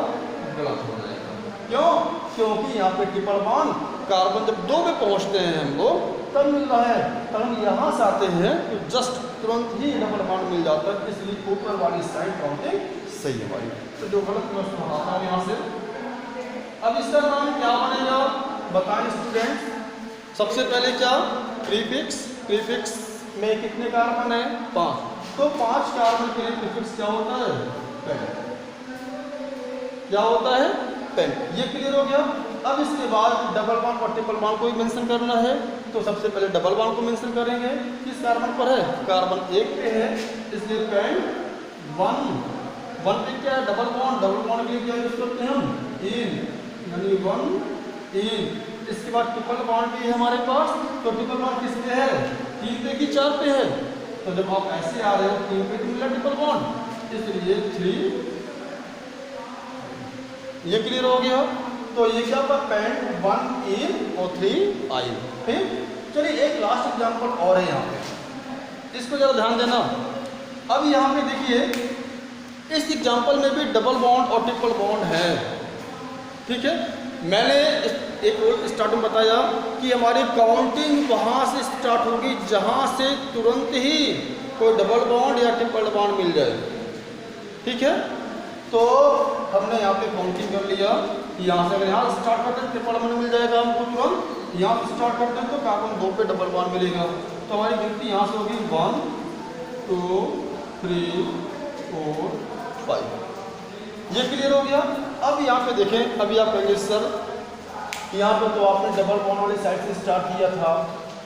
गलत हो जाएगा। क्यों, क्योंकि यहाँ पे ट्रिपल बॉन्ड कार्बन जब 2 पे पहुँचते हैं हम लोग तब मिल रहा है, अगर हम यहाँ से आते हैं तो जस्ट तुरंत ही डबल बॉन्ड मिल जाता है। इसलिए ऊपर वाली साइड काउंटिंग सही है हमारी। तो जो गलत मैं उसको हटाता हूँ यहाँ से। अब इसका नाम क्या बनेगा, बताएं स्टूडेंट्स, सबसे पहले क्या, प्रीफिक्स। प्रीफिक्स में कितने कार्बन है, 5, तो 5 कार्बन के लिए प्रीफिक्स क्या होता है, पेन। क्या होता है, पेन। ये क्लियर हो गया। अब इसके बाद डबल बॉन्ड और ट्रिपल बॉन्ड को भी मेंशन करना है, तो सबसे पहले डबल बॉन्ड को मेंशन करेंगे। किस कार्बन पर है, कार्बन 1 पे है, इसलिए पेन 1 पे क्या है, डबल बॉन्ड। डबल बॉन्ड के लिए क्या यूज करते हैं हम, इन, यानी 1 इन। इसके बाद ट्रिपल बॉन्ड भी है हमारे पास, तो ट्रिपल बॉन्ड किस पे है, 3 पे कि 4 पे है, तो जब आप ऐसे आ रहे हो 3 पे तो मिला ट्रिपल बॉन्ड, इसलिए 3। ये क्लियर हो गया। तो ये क्या होगा, पेंट 1 इन और 3 आइन। ठीक, चलिए एक लास्ट एग्जांपल और है यहाँ पे, इसको जरा ध्यान देना। अब यहाँ पे देखिए, इस एग्जांपल में भी डबल बॉन्ड और ट्रिपल बॉन्ड है। ठीक है, मैंने एक और स्टार्ट में बताया कि हमारी काउंटिंग वहाँ से स्टार्ट होगी जहाँ से तुरंत ही कोई डबल बॉन्ड या ट्रिपल बॉन्ड मिल जाए। ठीक है, तो हमने यहाँ पे काउंटिंग कर लिया कि यहाँ से अगर यहाँ स्टार्ट करते हैं ट्रिपल बॉन्ड मिल जाएगा हमको तुरंत, यहाँ से स्टार्ट करते हैं तो कार्बन 2 पे डबल बॉन्ड मिलेगा। तो हमारी गिनती यहाँ से होगी 1 2 3 4 5। ये क्लियर हो गया। अब यहाँ पे देखें, अभी आप कहेंगे सर यहाँ पे तो आपने डबल बॉन्ड वाली साइड से स्टार्ट किया था,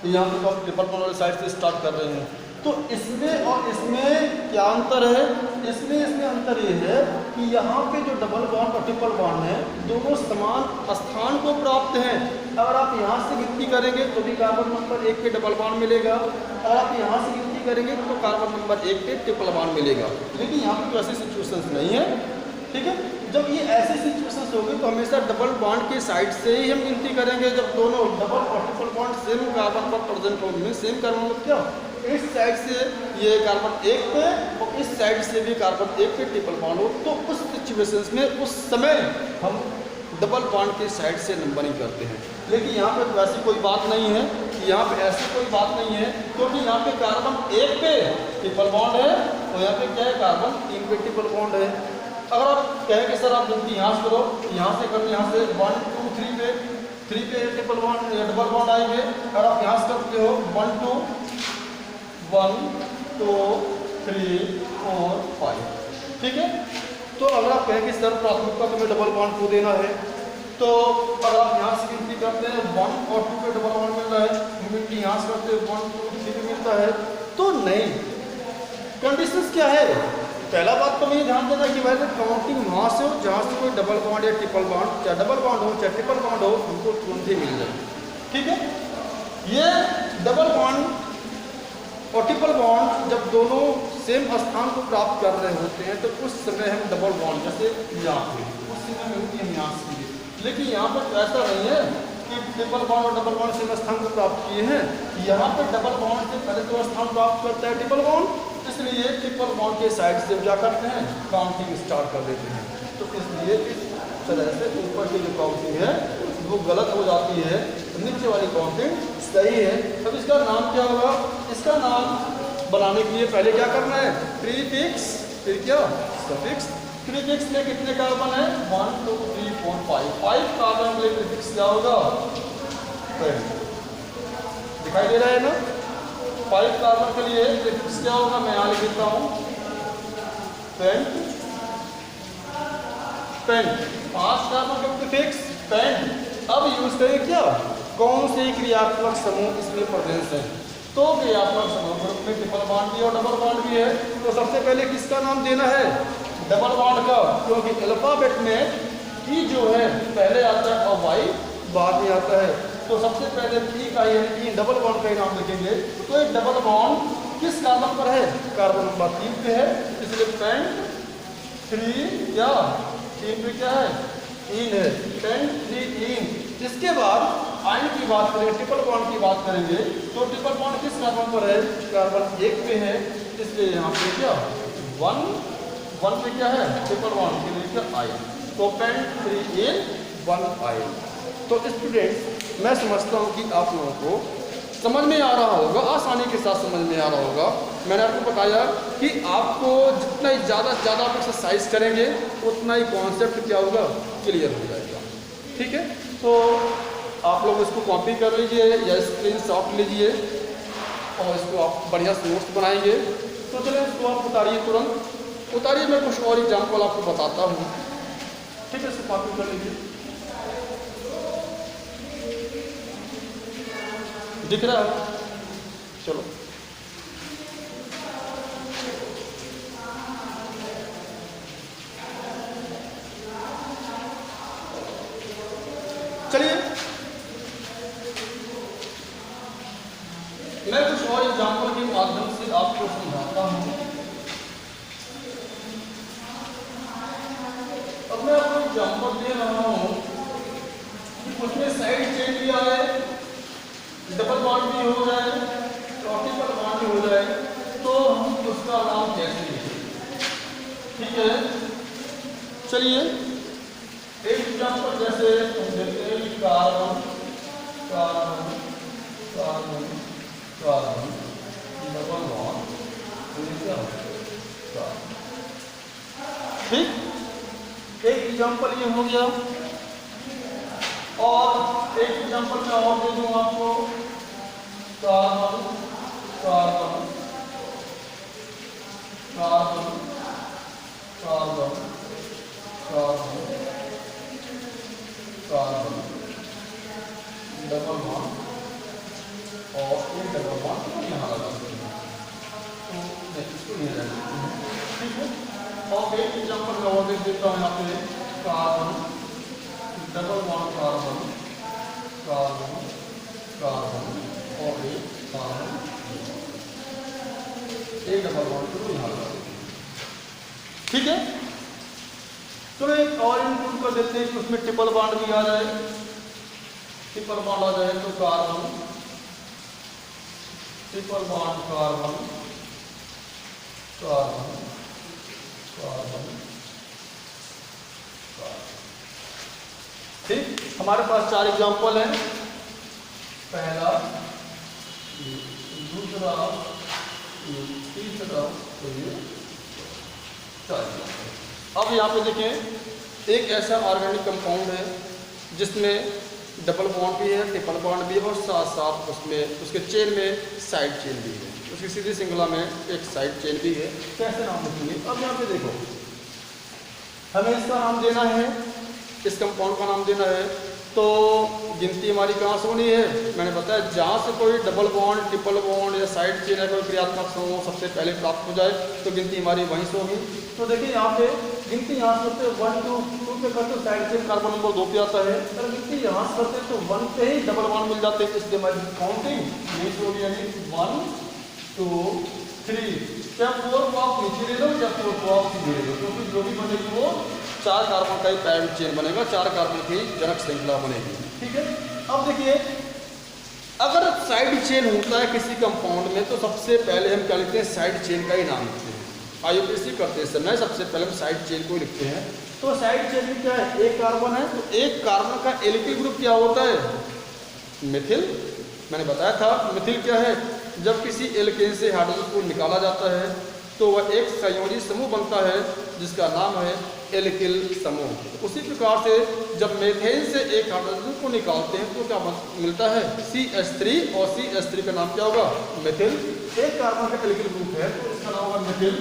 तो यहाँ पे तो आप ट्रिपल बॉन्ड वाली साइड से स्टार्ट कर रहे हैं, तो इसमें और इसमें क्या अंतर है, इसमें अंतर ये है कि यहाँ पे जो डबल बॉन्ड और ट्रिपल बॉन्ड है दोनों समान स्थान को प्राप्त हैं। अगर आप यहाँ से गिनती करेंगे तो भी कार्बन नंबर 1 पे डबल बॉन्ड मिलेगा, और आप यहाँ से गिनती करेंगे तो कार्बन नंबर 1 पे ट्रिपल बॉन्ड मिलेगा। लेकिन यहाँ पे तो ऐसी सिचुएशंस नहीं है। ठीक है, जब ये ऐसी सिचुएशंस होगी तो हमेशा डबल बॉन्ड के साइड से ही हम गिनती करेंगे। जब दोनों डबल और ट्रिपल बॉन्ड सेम कार्बन पर प्रेजेंट होंगे, सेम कार्बन पर क्या, इस साइड से ये कार्बन 1 पे और इस साइड से भी कार्बन 1 पे ट्रिपल बॉन्ड हो, तो उस सिचुएशंस में उस समय हम डबल बॉन्ड के साइड से नंबरिंग करते हैं। लेकिन यहाँ पे तो ऐसी कोई बात नहीं है, यहाँ पे ऐसी कोई बात नहीं है, क्योंकि यहाँ पे कार्बन 1 पे ट्रिपल बॉन्ड है और यहाँ पे क्या है, कार्बन 3 पे ट्रिपल बॉन्ड है। अगर आप कहें कि सर आप गिनती यहाँ से करो, यहाँ से करो, यहाँ से 1 2 3 पे ट्रिपल बॉन्ड या डबल बॉन्ड आएंगे। अगर आप यहाँ से करते हो 1 2 1 2 3 4 5। ठीक है, तो अगर आप कहें कि सर प्राथमिकता तुम्हें डबल बॉन्ड को देना है, तो अगर आप यहाँ से गिनती करते हैं 1 और 2 पे डबल बॉन्ड मिल रहा है, गिनती यहाँ से करते हैं 1 2 3 पे मिलता है, तो नहीं। कंडीशंस क्या है, पहला बात तो मुझे ध्यान देना कि भाई काउंटिंग वहाँ से हो जहाँ से कोई डबल बॉन्ड या ट्रिपल बॉन्ड, चाहे डबल बॉन्ड हो चाहे ट्रिपल बॉन्ड हो, हमको तुरंत ही मिल जाए। ठीक है, ये डबल बॉन्ड और ट्रिपल बॉन्ड जब दोनों सेम स्थान को प्राप्त कर रहे होते हैं तो उस समय हम डबल बॉन्ड जैसे यहाँ पे उस समय में होती है यहाँ से। लेकिन यहाँ पर तो ऐसा नहीं है कि ट्रिपल बॉन्ड और डबल बॉन्ड सेम स्थान को प्राप्त किए हैं। यहाँ पे डबल बॉन्ड से पहले तो स्थान प्राप्त करता है ट्रिपल बॉन्ड, इसलिए ट्रिपल बॉन्ड के साइड से क्या करते हैं, काउंटिंग स्टार्ट कर देते हैं। तो इसलिए इस तरह से ऊपर की जो काउंटिंग है वो गलत हो जाती है, नीचे वाली काउंटिंग सही है। अब इसका नाम क्या होगा, इसका नाम बनाने के लिए पहले क्या करना है, प्रीफिक्स, फिर क्या सफिक्स। प्रीफिक्स में कितने कार्बन है, 1 2 3 4 5 कार्बन के लिए प्रीफिक्स क्या होगा, दिखाई दे रहा है ना, 5 कार्बन के लिए प्रीफिक्स क्या होगा, मैं यहाँ लिख देता हूँ पेंट। 5 कार्बन का प्रीफिक्स पेंट। अब यूज करें क्या, कौन से क्रियात्मक समूह इसमें प्रेजेंस है, तो क्रियात्मक समूह ग्रुप में ट्रिपल बॉन्ड भी और डबल बॉन्ड भी है। तो सबसे पहले किसका नाम देना है, डबल बॉन्ड का, क्योंकि अल्फाबेट में ई जो है पहले आता है और वाई बाद में आता है। तो सबसे पहले ई का यानी डबल बॉन्ड का ही नाम लिखेंगे। तो एक डबल बॉन्ड किस कार्बन पर है, कार्बन नंबर 3 पे है, इसलिए पेंट 3 क्या 3 पे क्या है, इन है, पेंट 3 इन। इसके बाद आयन की बात करें, ट्रिपल बॉन्ड की बात करेंगे, तो ट्रिपल बॉन्ड किस कार्बन पर है, कार्बन 1 पे है, इसलिए यहाँ पे क्या 1 पे क्या है, ट्रिपल बॉन्ड के लिए क्या आयन, तो पेंट 3 इन 1 आयन। तो स्टूडेंट्स मैं समझता हूँ कि आप लोगों को समझ में आ रहा होगा, आसानी के साथ समझ में आ रहा होगा। मैंने आपको बताया कि आपको जितना ही ज़्यादा से ज़्यादा आप एक्सरसाइज करेंगे उतना ही कॉन्सेप्ट क्या होगा, क्लियर हो जाएगा। ठीक है, तो आप लोग इसको कॉपी कर लीजिए या स्क्रीनशॉट लीजिए और इसको आप बढ़िया से नोट्स बनाएंगे। तो चलिए इसको आप उतारिए, तुरंत उतारिए। मैं कुछ और एग्जाम्पल आपको बताता हूँ, ठीक है। इसको कॉपी कर लीजिए, दिख रहा है? चलो चलिए मैं कुछ और एग्जाम्पल के माध्यम से आपको समझाता हूँ। अब मैं आपको एग्जाम्पल दे रहा हूँ कि कुछ में साइड चेन भी आए, डबल बॉन्ड भी हो जाए, ट्रिपल बॉन्ड भी हो जाए, तो हम उसका नाम कैसे लिखें, ठीक है। चलिए एक एग्जाम्पल जैसे हम देखते हैं कि carbon carbon carbon carbon double bond, ठीक। एक एग्जाम्पल ये हो गया और एक एग्जाम्पल मैं और दे दूँ आपको, carbon carbon carbon carbon carbon carbon double bond और एक डबल बॉन्ड को यहाँ लगा सकते हैं, तो इसको नहीं लगा सकते हैं, ठीक है। और एक एग्जाम्पल मैं और देख देता हूँ यहाँ पे, carbon double bond carbon carbon carbon और एक कार्बन, एक डबल बॉन्ड को यहाँ लगा देते हैं, ठीक है। चलो एक और इंक्लूड कर देते हैं कि उसमें ट्रिपल बॉन्ड भी आ जाए, ट्रिपल बॉन्ड आ जाए तो carbon triple bond carbon carbon carbon, ठीक। हमारे पास 4 एग्जाम्पल हैं, पहला, दूसरा, तीसरा, तो ये 4 एग्जाम्पल। अब यहाँ पे देखें, एक ऐसा ऑर्गेनिक कंपाउंड है जिसमें डबल बॉन्ड भी है, ट्रिपल बॉन्ड भी है और साथ साथ उसमें उसके चेन में साइड चेन भी है, उसकी सीधी श्रृंखला में एक साइड चेन भी है। कैसे नाम लिखेंगे? अब यहाँ पे देखो, हमें इसका नाम देना है, इस कंपाउंड का नाम देना है, तो गिनती हमारी कहाँ से होनी है? मैंने बताया जहाँ से कोई डबल बॉन्ड, ट्रिपल बॉन्ड या साइड चेन या कोई क्रियात्मक समूह सबसे पहले प्राप्त हो जाए तो गिनती हमारी वहीं से होगी। तो देखिए यहाँ पे गिनती यहाँ से करते 1 2 2 पे करते साइड चेन कार्बन नंबर 2 पे आता है, अगर गिनती यहाँ से करते तो 1 पे ही डबल बॉन्ड मिल जाते हैं, इसलिए हमारी काउंटिंग नहीं होगी, यानी 1 2 3, क्या 4 को आप नीचे ले लो या 4 को आप सीधे ले लो, क्योंकि जो भी बनेगी वो 4 कार्बन का ही पैरेंट चेन बनेगा, 4 कार्बन की जनक श्रृंखला बनेगी, ठीक है। अब देखिए अगर साइड चेन होता है किसी कंपाउंड में तो सबसे पहले हम क्या लिखते हैं? साइड चेन का ही नाम लिखते हैं। आईयूपीएसी करते समय सबसे पहले हम साइड चेन को लिखते हैं। तो साइड चेन में क्या है? एक कार्बन है, तो एक कार्बन का एल्किल ग्रुप क्या होता है? मिथिल। मैंने बताया था मिथिल क्या है? जब किसी एल्केन से हाइड्रोजन को निकाला जाता है तो वह एक संयोजी समूह बनता है जिसका नाम है एल्किल समूह। उसी प्रकार से जब मेथेन से एक हाइड्रोजन को निकालते हैं तो क्या मिलता है? CH3 और CH3 का नाम क्या होगा? मिथिल। एक कार्बन का एल्किल ग्रुप है तो इसका नाम होगा मिथिल।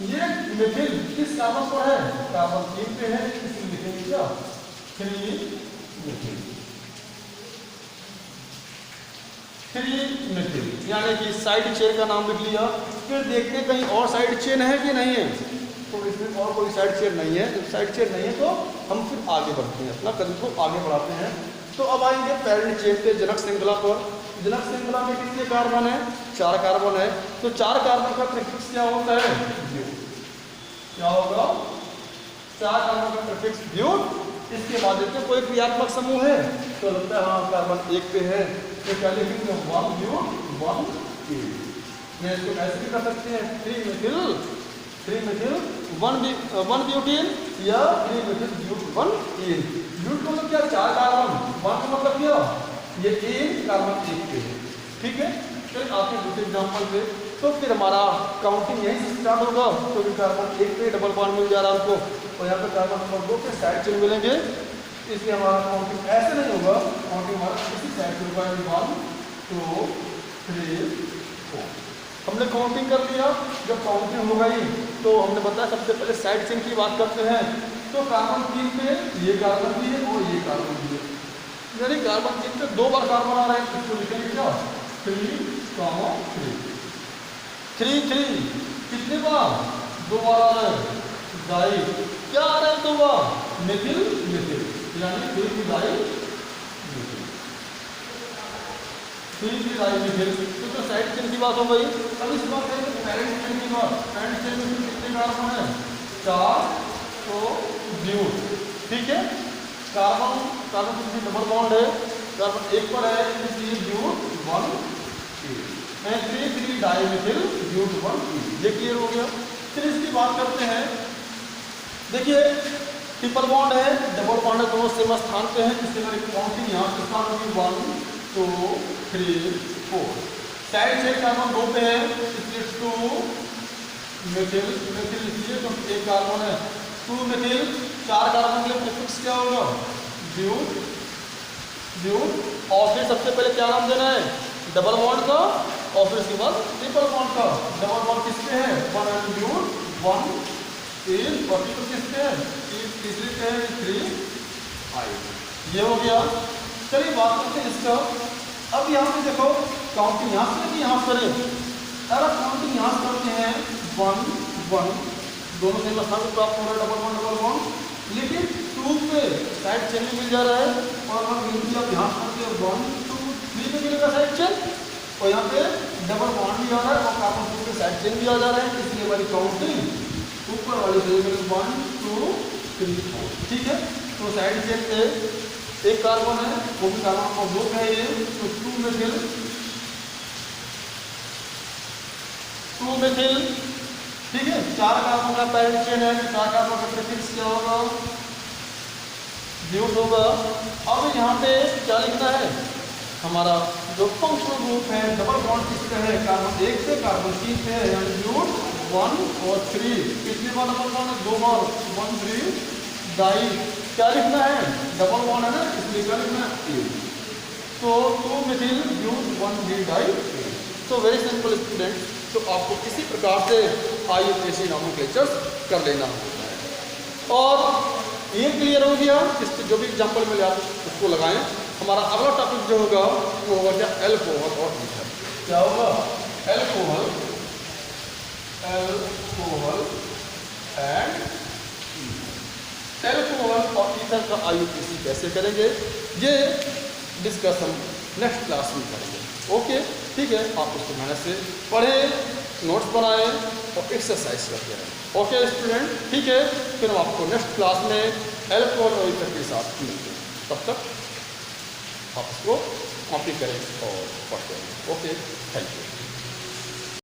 ये मिथिल किस कार्बन पर है? कार्बन 3 पे है, इसलिए लिखेंगे क्या? 3 मिथिल, 3 मिथिल, यानी कि साइड चेन का नाम लिख लिया। फिर देखते हैं कहीं और साइड चेन है कि नहीं है, तो इसमें और कोई साइड चेन नहीं है। जब साइड चेन नहीं है तो हम फिर आगे बढ़ते हैं, अपना कदम को आगे बढ़ाते हैं। तो अब आएंगे पैरेंट चेन पे, जनक श्रृंखला पर। जनक श्रृंखला में कितने कार्बन है? 4 कार्बन है। तो 4 कार्बन का प्रीफिक्स क्या होता है? क्या होगा? 4 कार्बन का प्रीफिक्स ब्यूट। इसके बाद देखते कोई क्रियात्मक समूह है तो लगता है हाँ कार्बन 1 पे है, तो क्या लिखेंगे? 1 ब्यूट 1 ईन। मैं इसको ऐसे भी कर सकते हैं 3 मिथिल 1 ब्यूटीन या 3 मिथिल ब्यूट 1 ईन। ब्यूट को मतलब क्या? 4 कार्बन, 1 का मतलब क्या? ये ईन कार्बन 1 पे है, ठीक है। फिर आपके दूसरे एग्जाम्पल पे तो फिर हमारा काउंटिंग यहीं से स्टार्ट होगा, तो कार्बन 1 पे डबल बॉन्ड मिल जा रहा है हमको, और यहाँ पे कार्बन नंबर 2 पे साइड चेन मिलेंगे, इसलिए हमारा काउंटिंग ऐसे नहीं होगा, काउंटिंग हमारा इसी साइड से होगा 1 2 3 4। हमने काउंटिंग कर लिया। जब काउंटिंग हो गई तो हमने बताया सबसे पहले साइड चेन की बात करते हैं। तो कार्बन 3 पे ये कार्बन भी है और ये कार्बन भी है, यानी कार्बन 3 पे 2 बार कार्बन आ रहा है। इसको लिखेंगे क्या 3 3 3 कितने बार 2 बार आ रहा है। डाई क्या आ रहा है 2 बार मिथिल मिथिल, यानी 3 डाई मिथिल 3 डाई मिथिल। तो साइड चेन की बात हो गई। अब इस बात है पैरेंट चेन की बात। पैरेंट चेन में कितने कार्बन है 4, तो ब्यूट ठीक है। कार्बन कार्बन की डबल बॉन्ड है, कार्बन 1 पर है इसलिए ब्यूट 1 3 डाई मिथिल ब्यूट 1। ये क्लियर हो गया। फिर इसकी बात करते हैं। देखिए ट्रिपल बॉन्ड है, डबल बॉन्ड है, दोनों सेम स्थान पे हैं, इसके लिए काउंटिंग यहाँ से स्थान होगी 1 2 3 4। साइड चेन कार्बन 2 पे है इसलिए 2 मिथिल मिथिल, इसलिए तो एक कार्बन है 2 मिथिल। 4 कार्बन के लिए प्रीफिक्स क्या होगा ब्यूट ब्यूट। और फिर सबसे पहले क्या नाम देना है डबल बॉन्ड का, और फिर उसके बाद ट्रिपल बॉन्ड का। डबल बॉन्ड किसपे है 1 एंड ब्यूट 1 3, और ट्रिपल किसपे है तीसरे पे है 3 आई। ये हो गया। चलिए बात करते हैं इसका। अब यहाँ पे देखो काउंटिंग यहाँ से कि यहाँ करें, अगर काउंटिंग यहाँ से करते हैं 1 1 दोनों सेम स्थान को प्राप्त हो रहा है डबल बॉन्ड, लेकिन 2 पे साइड चेन भी मिल जा रहा है। और अगर गिनती आप यहाँ करते हैं 1 2 3 पे मिलेगा साइड चेन, और यहाँ पे डबल बॉन्ड भी आ रहा है और कार्बन 2 पे साइड चेन भी आ जा रहा है, इसलिए हमारी काउंटिंग ऊपर वाली से 1 2 3 4 ठीक है। तो साइड चेन पे एक कार्बन है, वो भी कार्बन को 2 है ये, तो 2 मिथिल ठीक है। 4 कार्बन का पैरेंट चेन है, 4 कार्बन का प्रीफिक्स क्या होगा ब्यूट होगा। अब यहाँ पे क्या लिखना है हमारा जो फंक्शनल ग्रुप है, डबल बॉन्ड किस पे है कार्बन 1 पे कार्बन 3 पे है, यानी ब्यूट 1 और 3। कितनी बार डबल बॉन्ड है 2 बार 1 3 डाई। क्या लिखना है डबल बॉन्ड है ना, इसलिए क्या लिखना है तो 2 मिथिल ब्यूट 1 3 डाई। तो वेरी सिंपल स्टूडेंट। तो आपको किसी प्रकार से IUPAC नॉमेनक्लेचर्स कर लेना होता है। और ये क्लियर हो गया, इसके जो भी एग्जाम्पल मिले आप उसको लगाएं। हमारा अगला टॉपिक जो होगा वो होगा क्या एल्कोहल और ईथर। क्या होगा एल्कोहल एंड एल्कोहल और ईथर का IUPAC कैसे करेंगे ये डिस्कस हम नेक्स्ट क्लास में करेंगे। ओके ठीक है, आप उसको मेहनत से पढ़ें, नोट्स बनाएं और एक्सरसाइज करते रहें। ओके स्टूडेंट ठीक है, फिर हम आपको नेक्स्ट क्लास में एल्कोहल और ईथर के साथ मिलते हैं। तब तक आप इसको कॉपी करें और पढ़ते रहें। Okay thank you.